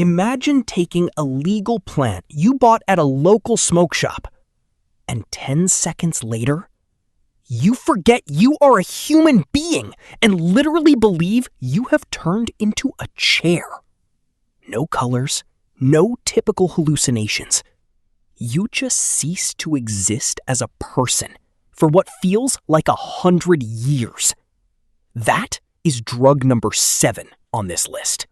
Imagine taking a legal plant you bought at a local smoke shop, and 10 seconds later, you forget you are a human being and literally believe you have turned into a chair. No colors, no typical hallucinations. You just cease to exist as a person for what feels like 100 years. That is drug number 7 on this list.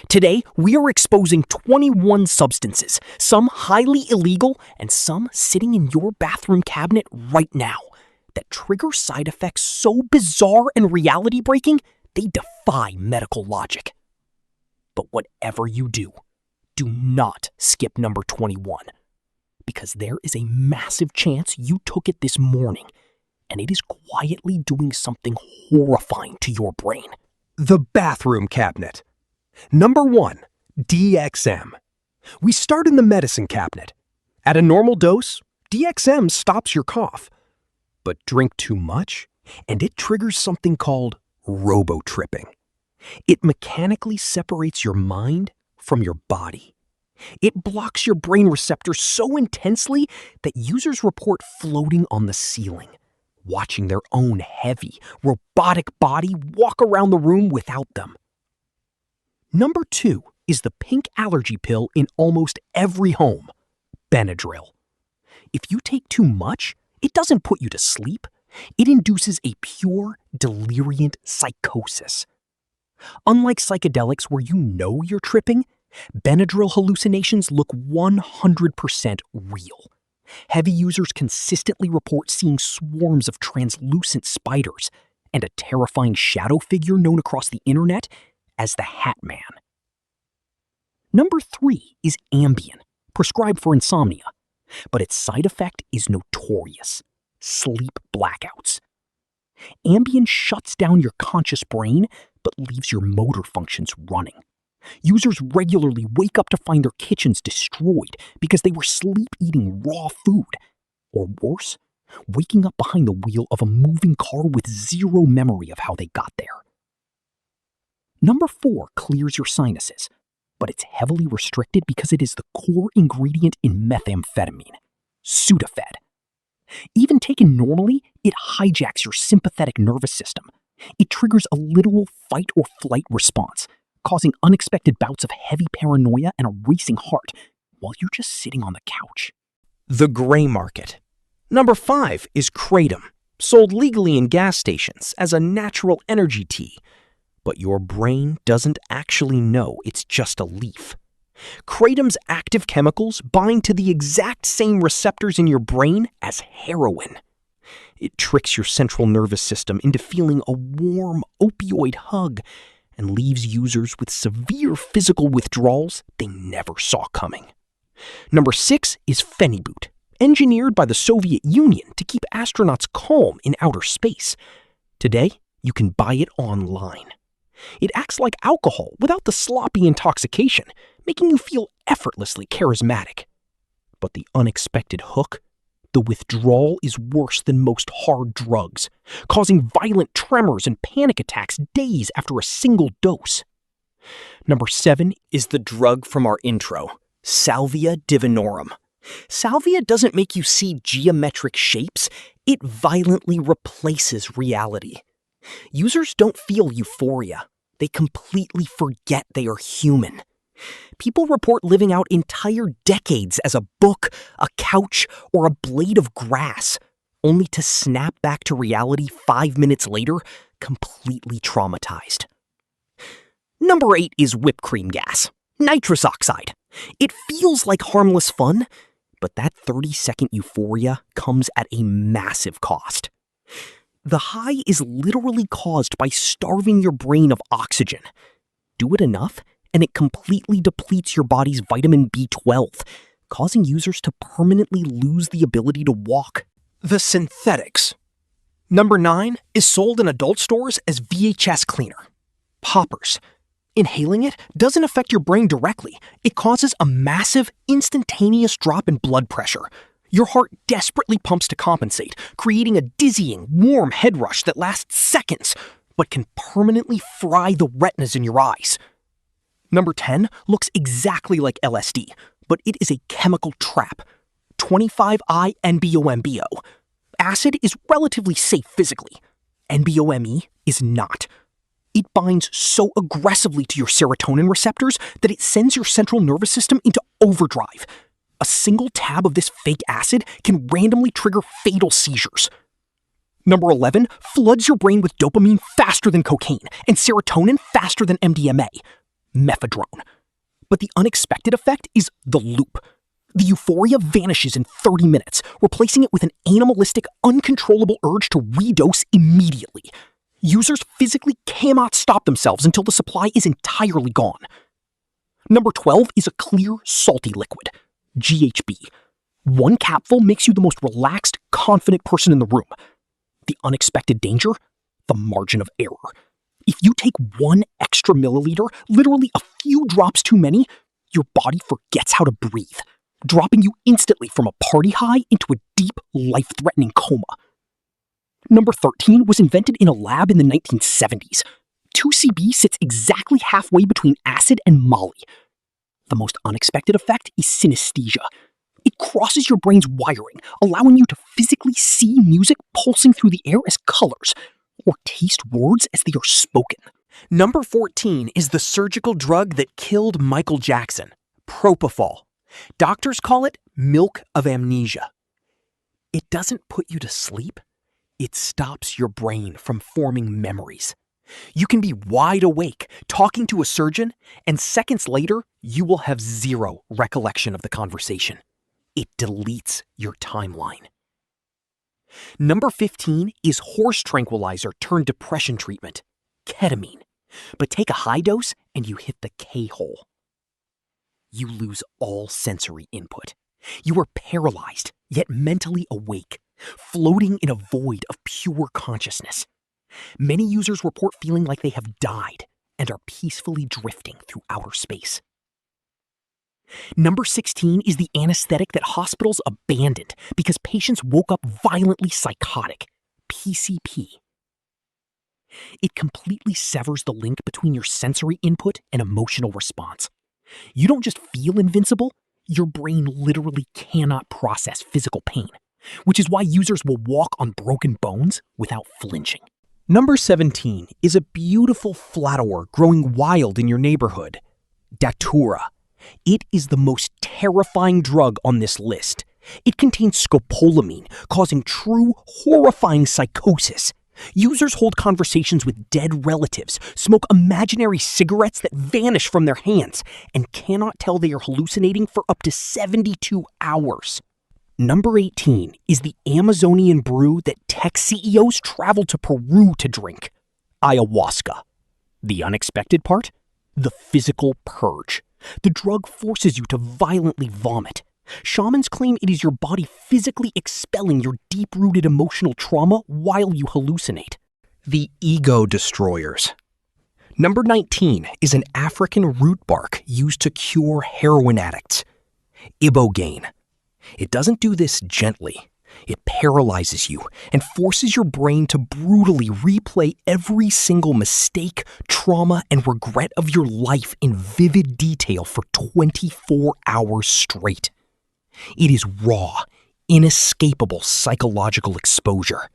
Today, we are exposing 21 substances, some highly illegal and some sitting in your bathroom cabinet right now, that trigger side effects so bizarre and reality-breaking, they defy medical logic. But whatever you do not skip number 21, because there is a massive chance you took it this morning, and it is quietly doing something horrifying to your brain. The bathroom cabinet. Number 1, DXM. We start in the medicine cabinet. At a normal dose, DXM stops your cough. But drink too much, and it triggers something called robo-tripping. It mechanically separates your mind from your body. It blocks your brain receptors so intensely that users report floating on the ceiling, watching their own heavy, robotic body walk around the room without them. Number 2 is the pink allergy pill in almost every home, Benadryl. If you take too much, it doesn't put you to sleep. It induces a pure, deliriant psychosis. Unlike psychedelics where you know you're tripping, Benadryl hallucinations look 100% real. Heavy users consistently report seeing swarms of translucent spiders and a terrifying shadow figure known across the internet as the Hat Man. Number 3 is Ambien, prescribed for insomnia, but its side effect is notorious: sleep blackouts. Ambien shuts down your conscious brain but leaves your motor functions running. Users regularly wake up to find their kitchens destroyed because they were sleep-eating raw food. Or worse, waking up behind the wheel of a moving car with zero memory of how they got there. Number 4 clears your sinuses, but it's heavily restricted because it is the core ingredient in methamphetamine, Sudafed. Even taken normally, it hijacks your sympathetic nervous system. It triggers a literal fight or flight response, causing unexpected bouts of heavy paranoia and a racing heart while you're just sitting on the couch. The gray market. Number 5 is Kratom, sold legally in gas stations as a natural energy tea. But your brain doesn't actually know it's just a leaf. Kratom's active chemicals bind to the exact same receptors in your brain as heroin. It tricks your central nervous system into feeling a warm opioid hug and leaves users with severe physical withdrawals they never saw coming. Number 6 is Phenibut, engineered by the Soviet Union to keep astronauts calm in outer space. Today, you can buy it online. It acts like alcohol without the sloppy intoxication, making you feel effortlessly charismatic. But the unexpected hook? The withdrawal is worse than most hard drugs, causing violent tremors and panic attacks days after a single dose. Number 7 is the drug from our intro, Salvia divinorum. Salvia doesn't make you see geometric shapes, it violently replaces reality. Users don't feel euphoria. They completely forget they are human. People report living out entire decades as a book, a couch, or a blade of grass, only to snap back to reality 5 minutes later, completely traumatized. Number 8 is whipped cream gas, nitrous oxide. It feels like harmless fun, but that 30-second euphoria comes at a massive cost. The high is literally caused by starving your brain of oxygen. Do it enough, and it completely depletes your body's vitamin B12, causing users to permanently lose the ability to walk. The synthetics. Number 9 is sold in adult stores as VHS cleaner. Poppers. Inhaling it doesn't affect your brain directly. It causes a massive, instantaneous drop in blood pressure. Your heart desperately pumps to compensate, creating a dizzying, warm head rush that lasts seconds, but can permanently fry the retinas in your eyes. Number 10 looks exactly like LSD, but it is a chemical trap. 25I-NBOMBO. Acid is relatively safe physically. NBOME is not. It binds so aggressively to your serotonin receptors that it sends your central nervous system into overdrive. A single tab of this fake acid can randomly trigger fatal seizures. Number 11 floods your brain with dopamine faster than cocaine and serotonin faster than MDMA. Mephedrone. But the unexpected effect is the loop. The euphoria vanishes in 30 minutes, replacing it with an animalistic, uncontrollable urge to redose immediately. Users physically cannot stop themselves until the supply is entirely gone. Number 12 is a clear, salty liquid. GHB. One capful makes you the most relaxed, confident person in the room. The unexpected danger? The margin of error. If you take 1 extra milliliter, literally a few drops too many, your body forgets how to breathe, dropping you instantly from a party high into a deep, life-threatening coma. Number 13 was invented in a lab in the 1970s. 2CB sits exactly halfway between acid and Molly. The most unexpected effect is synesthesia. It crosses your brain's wiring, allowing you to physically see music pulsing through the air as colors, or taste words as they are spoken. Number 14 is the surgical drug that killed Michael Jackson, propofol. Doctors call it milk of amnesia. It doesn't put you to sleep. It stops your brain from forming memories. You can be wide awake, talking to a surgeon, and seconds later, you will have zero recollection of the conversation. It deletes your timeline. Number 15 is horse tranquilizer turned depression treatment, ketamine. But take a high dose and you hit the K-hole. You lose all sensory input. You are paralyzed, yet mentally awake, floating in a void of pure consciousness. Many users report feeling like they have died and are peacefully drifting through outer space. Number 16 is the anesthetic that hospitals abandoned because patients woke up violently psychotic, PCP. It completely severs the link between your sensory input and emotional response. You don't just feel invincible, your brain literally cannot process physical pain, which is why users will walk on broken bones without flinching. Number 17 is a beautiful flower growing wild in your neighborhood, Datura. It is the most terrifying drug on this list. It contains scopolamine, causing true, horrifying psychosis. Users hold conversations with dead relatives, smoke imaginary cigarettes that vanish from their hands, and cannot tell they are hallucinating for up to 72 hours. Number 18 is the Amazonian brew that tech CEOs travel to Peru to drink, ayahuasca. The unexpected part? The physical purge. The drug forces you to violently vomit. Shamans claim it is your body physically expelling your deep-rooted emotional trauma while you hallucinate. The ego destroyers. Number 19 is an African root bark used to cure heroin addicts, ibogaine. It doesn't do this gently. It paralyzes you and forces your brain to brutally replay every single mistake, trauma, and regret of your life in vivid detail for 24 hours straight. It is raw, inescapable psychological exposure.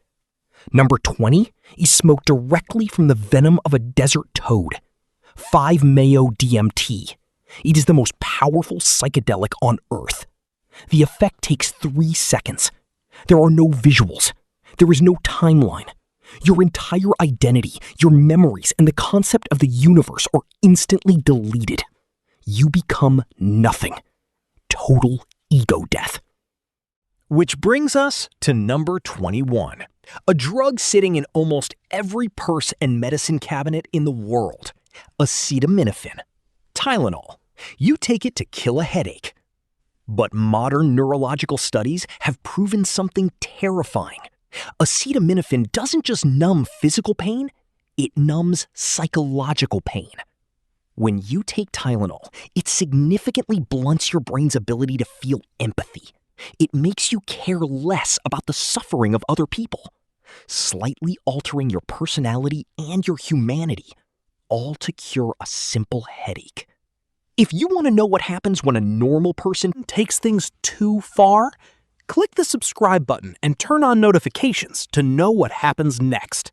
Number 20 is smoked directly from the venom of a desert toad, 5-MeO-DMT. It is the most powerful psychedelic on Earth. The effect takes 3 seconds. There are no visuals. There is no timeline. Your entire identity, your memories, and the concept of the universe are instantly deleted. You become nothing. Total ego death. Which brings us to number 21, a drug sitting in almost every purse and medicine cabinet in the world, acetaminophen, Tylenol. You take it to kill a headache. But modern neurological studies have proven something terrifying. Acetaminophen doesn't just numb physical pain, it numbs psychological pain. When you take Tylenol, it significantly blunts your brain's ability to feel empathy. It makes you care less about the suffering of other people, slightly altering your personality and your humanity, all to cure a simple headache. If you want to know what happens when a normal person takes things too far, click the subscribe button and turn on notifications to know what happens next.